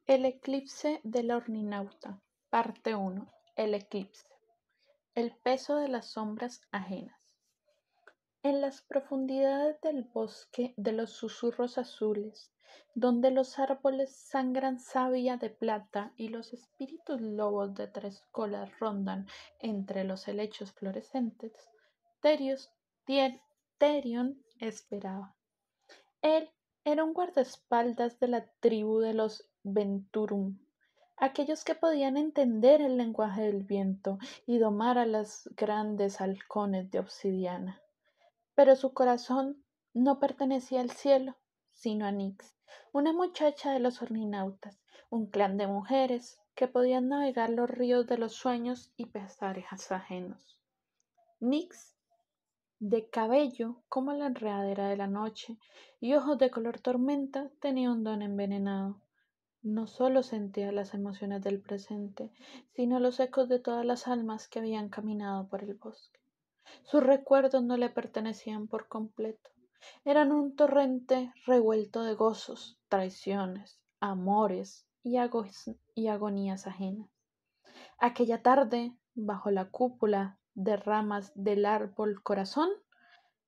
El eclipse del orninauta. Parte 1. El eclipse. El peso de las sombras ajenas. En las profundidades del bosque de los susurros azules, donde los árboles sangran savia de plata y los espíritus lobos de tres colas rondan entre los helechos florescentes, Terion esperaba. Él era un guardaespaldas de la tribu de los Venturum, aquellos que podían entender el lenguaje del viento y domar a los grandes halcones de obsidiana. Pero su corazón no pertenecía al cielo, sino a Nix, una muchacha de los orninautas, un clan de mujeres que podían navegar los ríos de los sueños y pesares ajenos. Nix, de cabello como la enredadera de la noche y ojos de color tormenta, tenía un don envenenado. No solo sentía las emociones del presente, sino los ecos de todas las almas que habían caminado por el bosque. Sus recuerdos no le pertenecían por completo. Eran un torrente revuelto de gozos, traiciones, amores y agonías ajenas. Aquella tarde, bajo la cúpula de ramas del árbol corazón,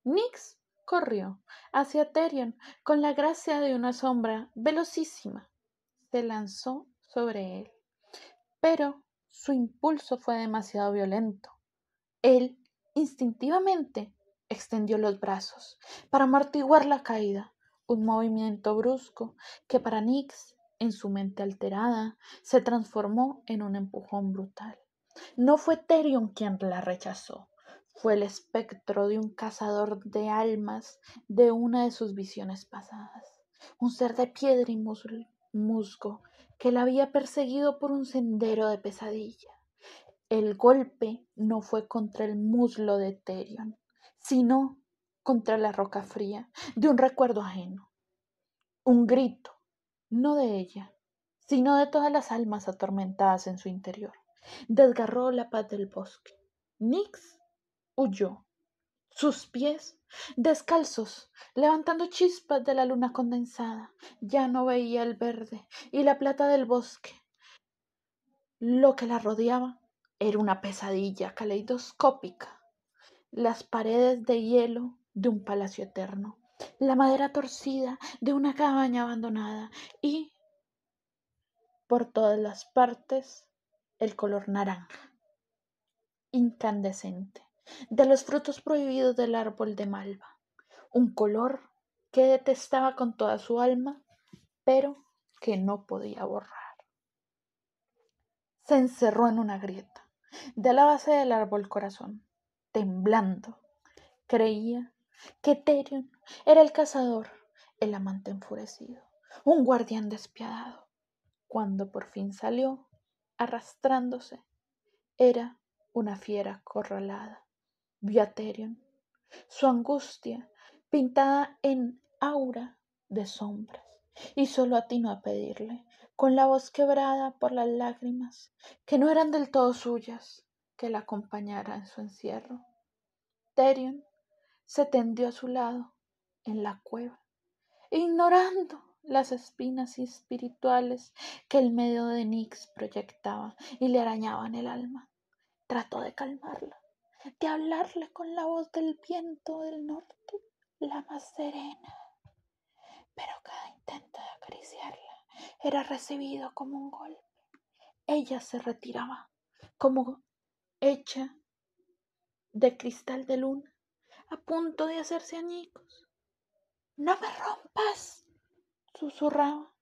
Nix corrió hacia Terion con la gracia de una sombra velocísima. Se lanzó sobre él, pero su impulso fue demasiado violento. Él, instintivamente, extendió los brazos para amortiguar la caída, un movimiento brusco que para Nix, en su mente alterada, se transformó en un empujón brutal. No fue Terion quien la rechazó, fue el espectro de un cazador de almas de una de sus visiones pasadas, un ser de piedra y musgo que la había perseguido por un sendero de pesadilla. El golpe no fue contra el muslo de Terion, sino contra la roca fría de un recuerdo ajeno. Un grito, no de ella, sino de todas las almas atormentadas en su interior, desgarró la paz del bosque. Nix huyó. Sus pies, descalzos, levantando chispas de la luna condensada, ya no veía el verde y la plata del bosque. Lo que la rodeaba era una pesadilla caleidoscópica. Las paredes de hielo de un palacio eterno, la madera torcida de una cabaña abandonada y, por todas las partes, el color naranja, incandescente, de los frutos prohibidos del árbol de malva. Un color que detestaba con toda su alma, pero que no podía borrar. Se encerró en una grieta de la base del árbol corazón, temblando. Creía que Terion era el cazador, el amante enfurecido, un guardián despiadado. Cuando por fin salió, arrastrándose, era una fiera acorralada. Vio a Terion, su angustia pintada en aura de sombras, y solo atinó a pedirle, con la voz quebrada por las lágrimas, que no eran del todo suyas, que la acompañara en su encierro. Terion se tendió a su lado en la cueva, ignorando las espinas espirituales que el medio de Nix proyectaba y le arañaban el alma. Trató de calmarla, de hablarle con la voz del viento del norte, la más serena, pero cada intento de acariciarla era recibido como un golpe. Ella se retiraba, como hecha de cristal de luna, a punto de hacerse añicos. «No me rompas», susurraba,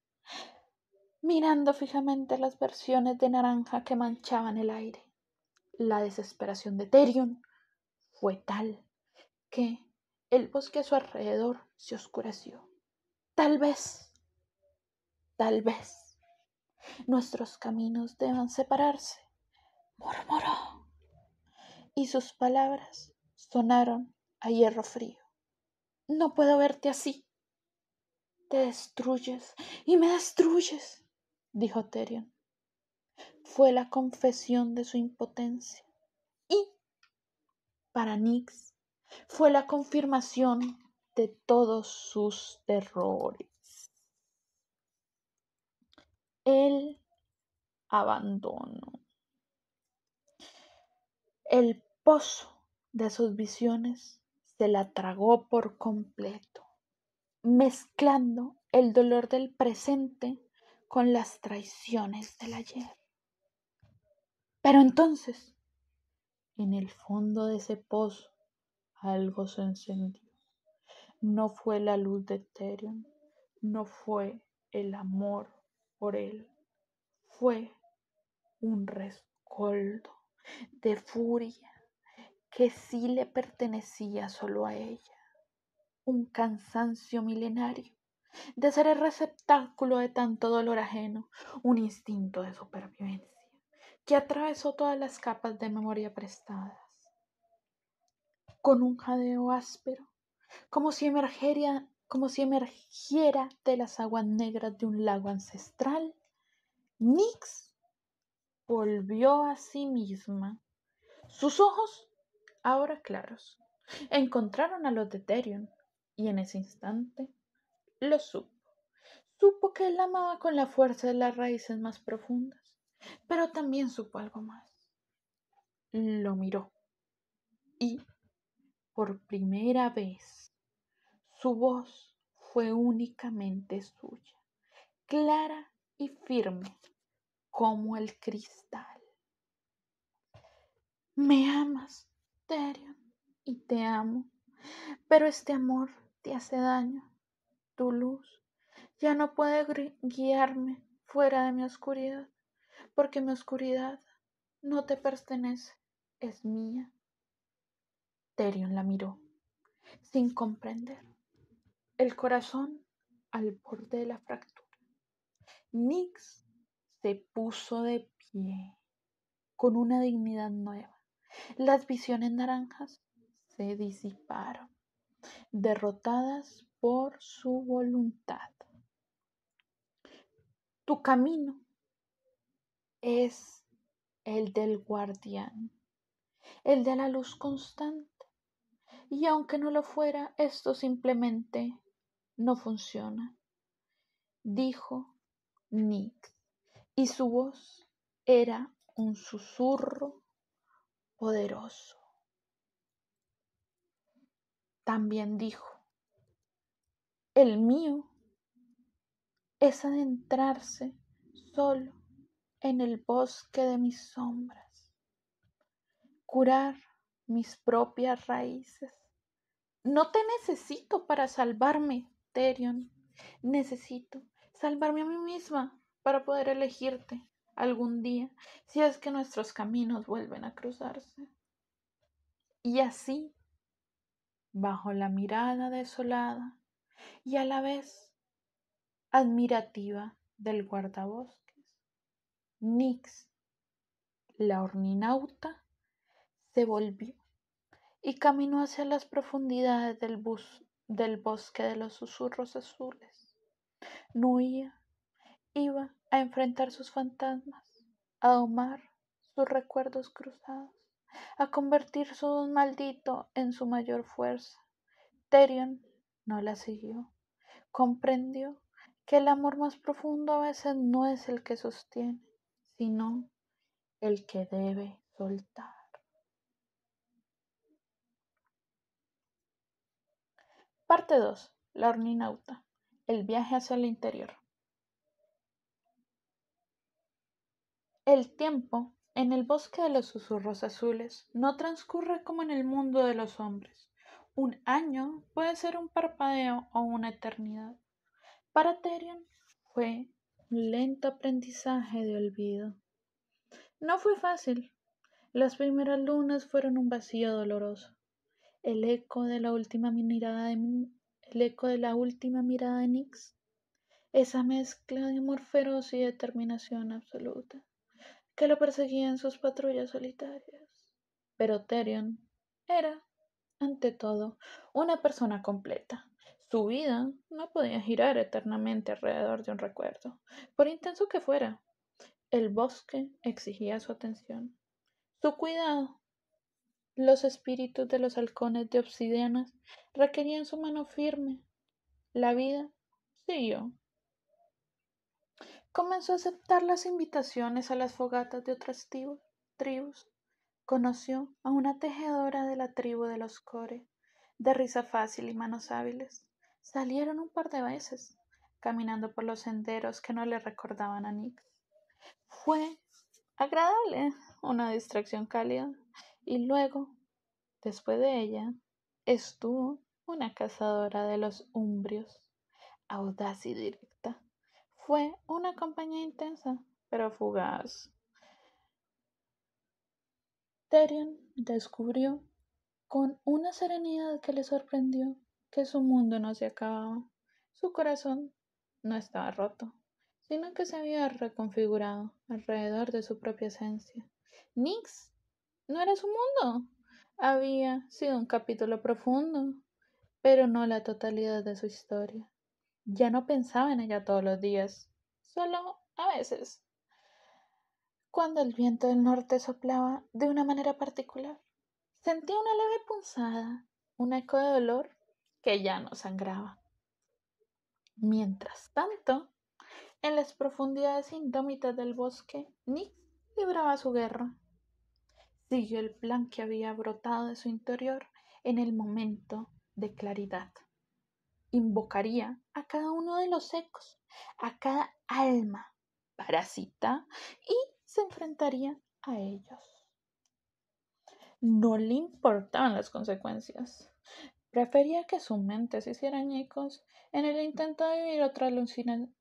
mirando fijamente las versiones de naranja que manchaban el aire. La desesperación de Terion fue tal que el bosque a su alrededor se oscureció. Tal vez, nuestros caminos deban separarse, murmuró, y sus palabras sonaron a hierro frío. No puedo verte así. Te destruyes y me destruyes, dijo Terion. Fue la confesión de su impotencia y, para Nix, fue la confirmación de todos sus terrores. el abandono. El pozo de sus visiones se la tragó por completo, mezclando el dolor del presente con las traiciones del ayer. Pero entonces, en el fondo de ese pozo, algo se encendió. No fue la luz de Therion, no fue el amor por él, fue un rescoldo de furia que sí le pertenecía solo a ella, un cansancio milenario de ser el receptáculo de tanto dolor ajeno, un instinto de supervivencia que atravesó todas las capas de memoria prestadas. Con un jadeo áspero, como si emergiera de las aguas negras de un lago ancestral, Nyx volvió a sí misma. Sus ojos, ahora claros, encontraron a los de Therion, y en ese instante lo supo. Supo que él la amaba con la fuerza de las raíces más profundas, pero también supo algo más. Lo miró y, por primera vez, su voz fue únicamente suya, clara y firme como el cristal. Me amas, Therion, y te amo, pero este amor te hace daño. Tu luz ya no puede guiarme fuera de mi oscuridad, porque mi oscuridad no te pertenece, es mía. Therion la miró, sin comprender, el corazón al borde de la fractura. Nyx se puso de pie, con una dignidad nueva. Las visiones naranjas se disiparon, derrotadas por su voluntad. Tu camino es el del guardián, el de la luz constante. Y aunque no lo fuera, esto simplemente no funciona, dijo Nyx, y su voz era un susurro poderoso. También dijo, el mío es adentrarse solo en el bosque de mis sombras, curar mis propias raíces. No te necesito para salvarme, Therion. Necesito salvarme a mí misma para poder elegirte algún día, si es que nuestros caminos vuelven a cruzarse. Y así, bajo la mirada desolada y a la vez admirativa del guardabosques, Nyx, la orninauta, se volvió y caminó hacia las profundidades del bosque de los susurros azules. No huía, iba a enfrentar sus fantasmas, a domar sus recuerdos cruzados, a convertir su maldito en su mayor fuerza. Therion no la siguió. Comprendió que el amor más profundo a veces no es el que sostiene, sino el que debe soltar. Parte 2. La orninauta. El viaje hacia el interior. El tiempo en el bosque de los susurros azules no transcurre como en el mundo de los hombres. Un año puede ser un parpadeo o una eternidad. Para Therion fue un lento aprendizaje de olvido. No fue fácil. Las primeras lunas fueron un vacío doloroso. El eco de la última mirada de Nyx, esa mezcla de amor feroz y determinación absoluta que lo perseguía en sus patrullas solitarias. Pero Therion era, ante todo, una persona completa. Su vida no podía girar eternamente alrededor de un recuerdo, por intenso que fuera. El bosque exigía su atención, su cuidado. Los espíritus de los halcones de obsidiana requerían su mano firme. La vida siguió. Comenzó a aceptar las invitaciones a las fogatas de otras tribus. Conoció a una tejedora de la tribu de los Core, de risa fácil y manos hábiles. Salieron un par de veces, caminando por los senderos que no le recordaban a Nix. Fue agradable, una distracción cálida. Y luego, después de ella, estuvo una cazadora de los umbrios, audaz y directa. Fue una compañía intensa, pero fugaz. Tyrion descubrió con una serenidad que le sorprendió que su mundo no se acababa. Su corazón no estaba roto, sino que se había reconfigurado alrededor de su propia esencia. Nix no era su mundo. Había sido un capítulo profundo, pero no la totalidad de su historia. Ya no pensaba en ella todos los días, solo a veces, cuando el viento del norte soplaba de una manera particular. Sentía una leve punzada, un eco de dolor que ya no sangraba. Mientras tanto, en las profundidades indómitas del bosque, Nick libraba su guerra. Siguió el plan que había brotado de su interior en el momento de claridad. Invocaría a cada uno de los ecos, a cada alma parásita y se enfrentaría a ellos. No le importaban las consecuencias. Prefería que su mente se hiciera añicos en el intento de vivir otra alucinación,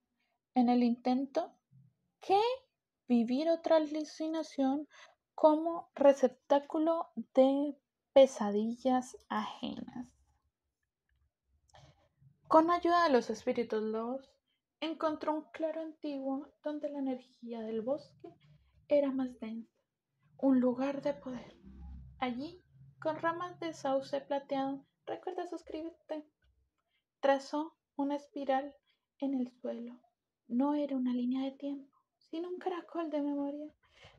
en el intento que vivir otra alucinación como receptáculo de pesadillas ajenas. Con ayuda de los espíritus lobos, encontró un claro antiguo donde la energía del bosque era más densa, un lugar de poder. Allí, con ramas de sauce plateado, recuerda suscribirte. Trazó una espiral en el suelo. No era una línea de tiempo, sino un caracol de memoria,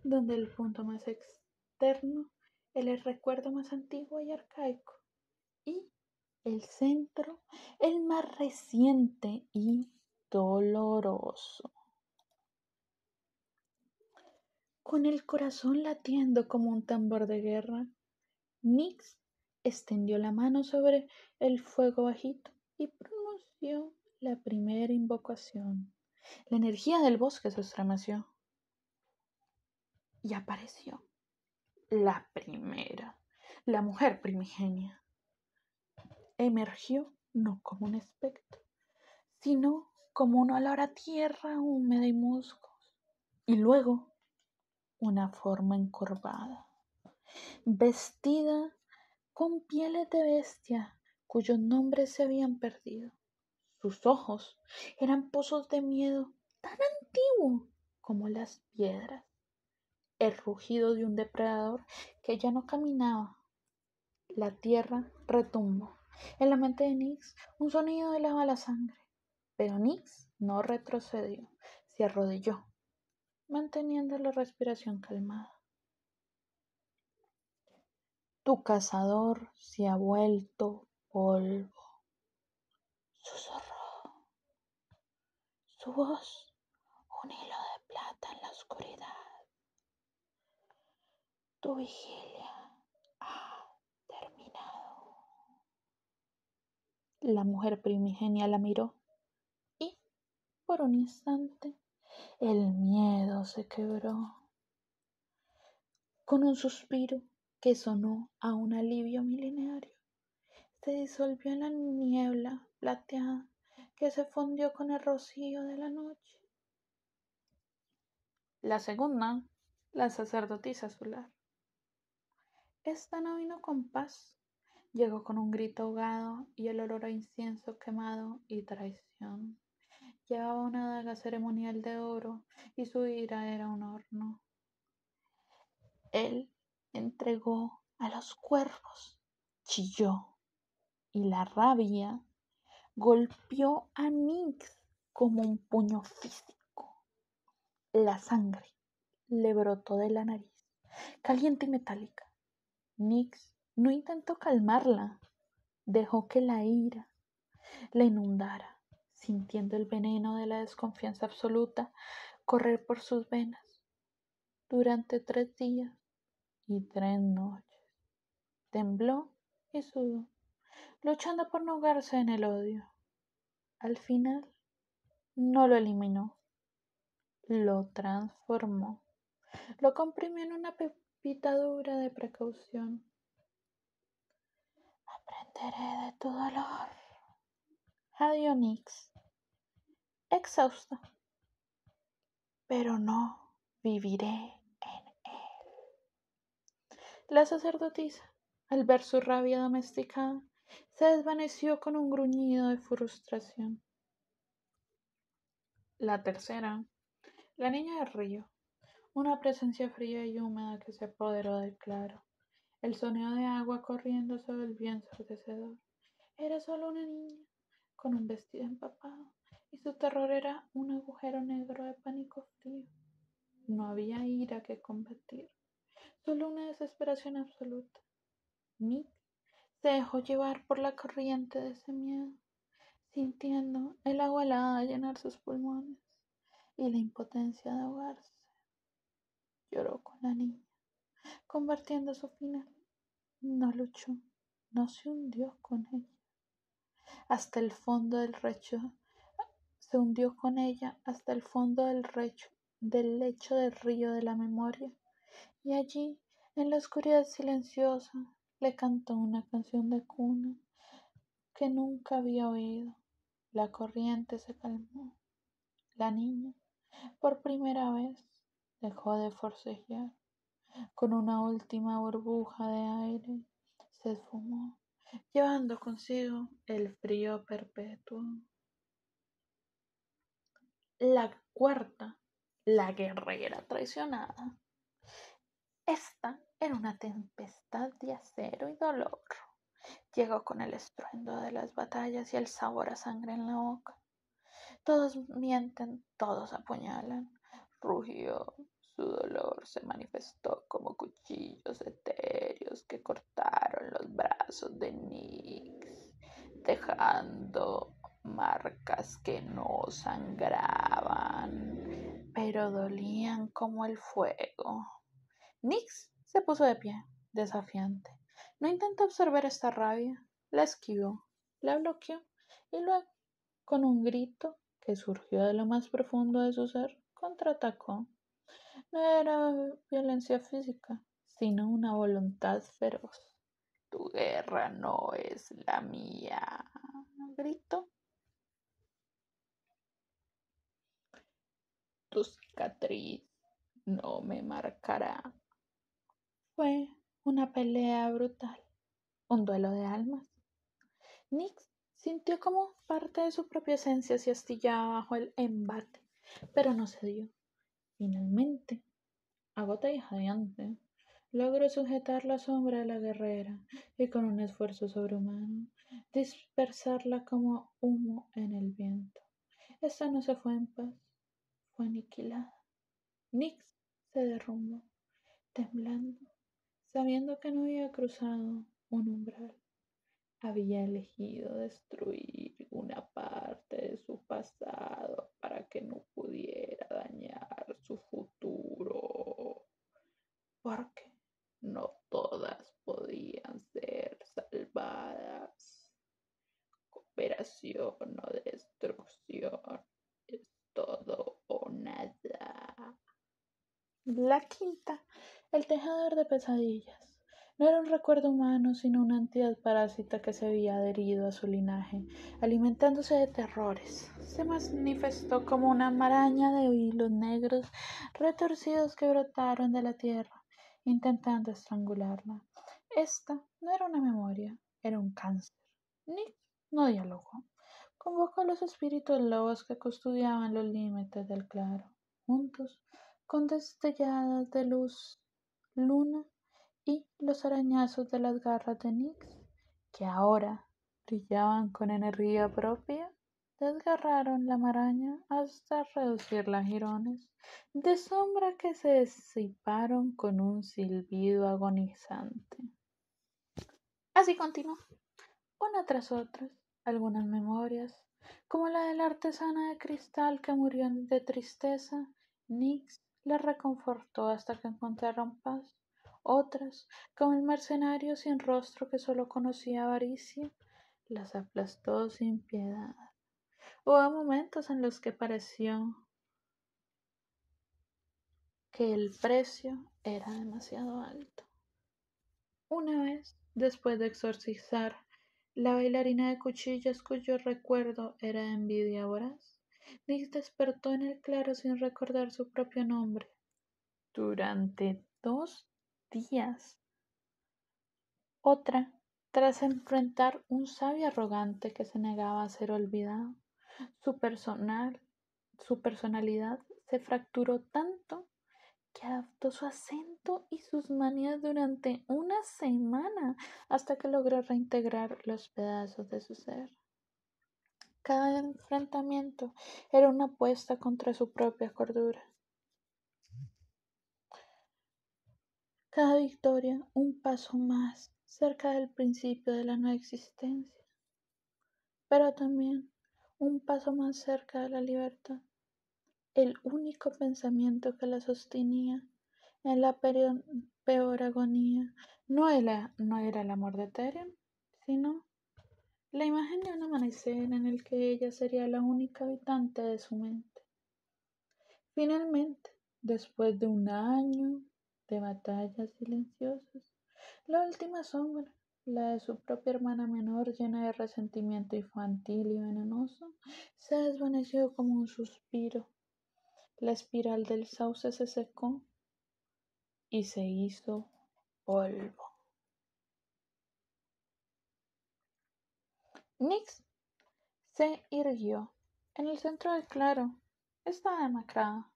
donde el punto más externo era el recuerdo más antiguo y arcaico, y el centro, el más reciente y doloroso. Con el corazón latiendo como un tambor de guerra, Nix extendió la mano sobre el fuego bajito y pronunció la primera invocación. La energía del bosque se estremeció y apareció la primera, la mujer primigenia. Emergió no como un espectro, sino como un olor a tierra húmeda y musgos, y luego una forma encorvada, vestida con pieles de bestia cuyos nombres se habían perdido. Sus ojos eran pozos de miedo tan antiguo como las piedras. El rugido de un depredador que ya no caminaba. La tierra retumbó. En la mente de Nix un sonido helaba la sangre, pero Nix no retrocedió, se arrodilló, manteniendo la respiración calmada. Tu cazador se ha vuelto polvo, susurró. Su voz, un hilo de plata en la oscuridad. Tu vigilia ha terminado. La mujer primigenia la miró y, por un instante, el miedo se quebró. Con un suspiro que sonó a un alivio milenario, se disolvió en la niebla plateada que se fundió con el rocío de la noche. La segunda, la sacerdotisa solar. Esta no vino con paz. Llegó con un grito ahogado y el olor a incienso quemado y traición. Llevaba una daga ceremonial de oro y su ira era un horno. Él entregó a los cuervos, chilló, y la rabia golpeó a Nix como un puño físico. La sangre le brotó de la nariz, caliente y metálica. Nix no intentó calmarla, dejó que la ira la inundara. sintiendo el veneno de la desconfianza absoluta correr por sus venas durante 3 días y 3 noches. Tembló y sudó, luchando por no ahogarse en el odio. Al final, no lo eliminó, lo transformó, lo comprimió en una pepita dura de precaución. Aprenderé de tu dolor, adiós Nix, exhausta, pero no viviré en él. La sacerdotisa, al ver su rabia domesticada, se desvaneció con un gruñido de frustración. La tercera, la niña del río, una presencia fría y húmeda que se apoderó del claro. El sonido de agua corriendo sobre el bien ensordecedor. Era solo una niña, con un vestido empapado, y su terror era un agujero negro de pánico frío. No había ira que combatir, solo una desesperación absoluta. Nick se dejó llevar por la corriente de ese miedo, sintiendo el agua helada llenar sus pulmones y la impotencia de ahogarse. Lloró con la niña, compartiendo su final. No luchó, no se hundió con ella. Hasta el fondo del lecho, se hundió con ella hasta el fondo del lecho del río de la memoria, y allí, en la oscuridad silenciosa, le cantó una canción de cuna que nunca había oído. La corriente se calmó. La niña, por primera vez, dejó de forcejear. Con una última burbuja de aire, se esfumó, llevando consigo el frío perpetuo. La cuarta, la guerrera traicionada. Esta era una tempestad de acero y dolor. Llegó con el estruendo de las batallas y el sabor a sangre en la boca. Todos mienten, todos apuñalan. Rugió. Su dolor se manifestó como cuchillos etéreos que cortaron los brazos de Nix, dejando marcas que no sangraban, pero dolían como el fuego. Nix se puso de pie, desafiante. No intentó absorber esta rabia, la esquivó, la bloqueó y luego, con un grito que surgió de lo más profundo de su ser, contraatacó. No era violencia física, sino una voluntad feroz. Tu guerra no es la mía, gritó. Tu cicatriz no me marcará. Fue una pelea brutal, un duelo de almas. Nix sintió como parte de su propia esencia se astillaba bajo el embate, pero no cedió. Finalmente, agota y jadeante, logró sujetar la sombra de la guerrera y con un esfuerzo sobrehumano dispersarla como humo en el viento. Esta no se fue en paz, fue aniquilada. Nix se derrumbó, temblando, sabiendo que no había cruzado un umbral. Había elegido destruir una parte de su pasado para que no pudiera dañar su futuro, porque no todas podían ser salvadas. Cooperación o destrucción, es todo o nada. La quinta, el tejedor de pesadillas. No era un recuerdo humano, sino una entidad parásita que se había adherido a su linaje, alimentándose de terrores. Se manifestó como una maraña de hilos negros retorcidos que brotaron de la tierra, intentando estrangularla. Esta no era una memoria, era un cáncer. Nick no dialogó. Convocó a los espíritus lobos que custodiaban los límites del claro. Juntos, con destelladas de luz, luna y los arañazos de las garras de Nix, que ahora brillaban con energía propia, desgarraron la maraña hasta reducirla a jirones de sombra que se disiparon con un silbido agonizante. Así continuó, una tras otra, algunas memorias, Como la de la artesana de cristal que murió de tristeza, Nix la reconfortó hasta que encontraron paz. Otras, como el mercenario sin rostro que solo conocía avaricia, las aplastó sin piedad. Hubo momentos en los que pareció que el precio era demasiado alto. Una vez, después de exorcizar la bailarina de cuchillas cuyo recuerdo era de envidia voraz, Nick despertó en el claro sin recordar su propio nombre. Durante 2 días. Otra, tras enfrentar un sabio arrogante que se negaba a ser olvidado, su personalidad se fracturó tanto que adaptó su acento y sus manías durante una semana hasta que logró reintegrar los pedazos de su ser. Cada enfrentamiento era una apuesta contra su propia cordura. Cada victoria un paso más cerca del principio de la no existencia, pero también un paso más cerca de la libertad. El único pensamiento que la sostenía en la peor agonía no era el amor de Tyrion, sino la imagen de un amanecer en el que ella sería la única habitante de su mente. Finalmente, después de un año de batallas silenciosas, la última sombra, la de su propia hermana menor llena de resentimiento infantil y venenoso, se desvaneció como un suspiro. La espiral del sauce se secó y se hizo polvo. Nix se irguió. En el centro del claro estaba demacrada,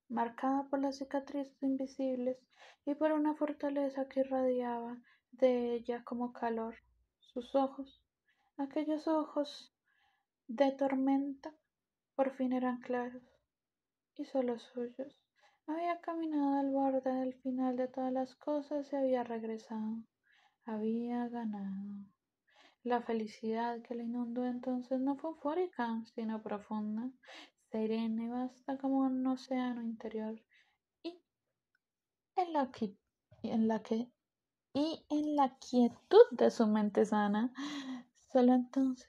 marcada por las cicatrices invisibles y por una fortaleza que irradiaba de ella como calor. Sus ojos, aquellos ojos de tormenta, por fin eran claros y solo suyos. Había caminado al borde del final de todas las cosas y había regresado. Había ganado. La felicidad que la inundó entonces no fue eufórica, sino profunda, serena y vasta como un océano interior, y en la que, en la que, y en la quietud de su mente sana, solo entonces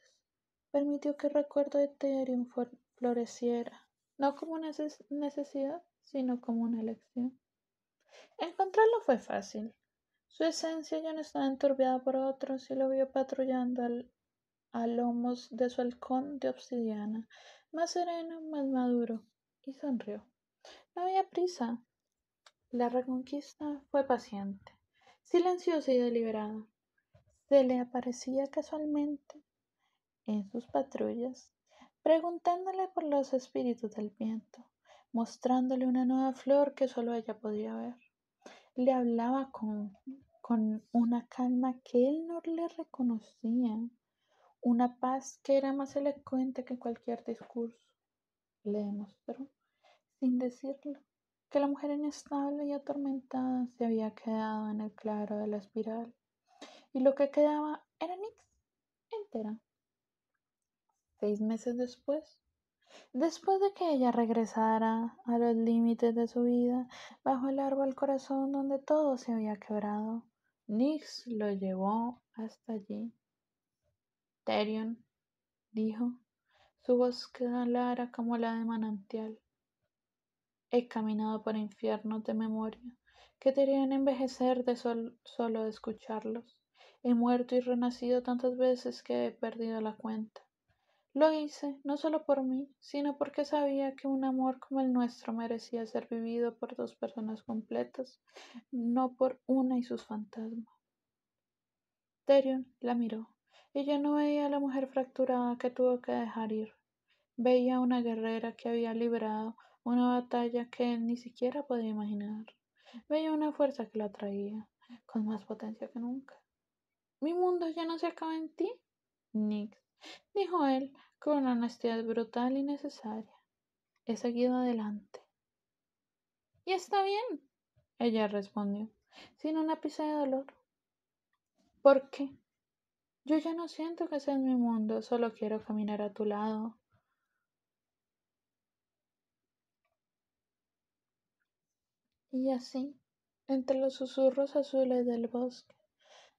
permitió que el recuerdo de Therion floreciera, no como una necesidad, sino como una elección. Encontrarlo fue fácil. Su esencia ya no estaba enturbiada por otros y lo vio patrullando a lomos de su halcón de obsidiana, más sereno, más maduro, y sonrió. No había prisa. La reconquista fue paciente, silenciosa y deliberada. Se le aparecía casualmente en sus patrullas, preguntándole por los espíritus del viento, mostrándole una nueva flor que solo ella podía ver. Le hablaba con una calma que él no le reconocía, una paz que era más elocuente que cualquier discurso. Le demostró, sin decirlo, que la mujer inestable y atormentada se había quedado en el claro de la espiral, y lo que quedaba era Nix, entera. 6 meses después de que ella regresara a los límites de su vida, bajo el árbol corazón donde todo se había quebrado, Nix lo llevó hasta allí. Tyrion, dijo, su voz clara como la de manantial. He caminado por infiernos de memoria que te harían envejecer de solo de escucharlos. He muerto y renacido tantas veces que he perdido la cuenta. Lo hice no solo por mí, sino porque sabía que un amor como el nuestro merecía ser vivido por dos personas completas, no por una y sus fantasmas. Tyrion la miró. Ella no veía a la mujer fracturada que tuvo que dejar ir. Veía a una guerrera que había librado una batalla que él ni siquiera podía imaginar. Veía una fuerza que la atraía, con más potencia que nunca. ¿Mi mundo ya no se acaba en ti, Nick?, dijo él con una honestidad brutal y necesaria. He seguido adelante. Y está bien, ella respondió, sin un ápice de dolor. ¿Por qué? Yo ya no siento que sea mi mundo, solo quiero caminar a tu lado. Y así, entre los susurros azules del bosque,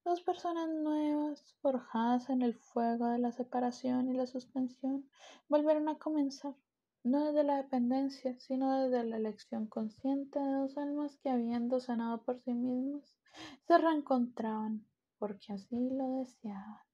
dos personas nuevas, forjadas en el fuego de la separación y la suspensión, volvieron a comenzar, no desde la dependencia, sino desde la elección consciente de dos almas que, habiendo sanado por sí mismas, se reencontraban, porque así lo deseaban.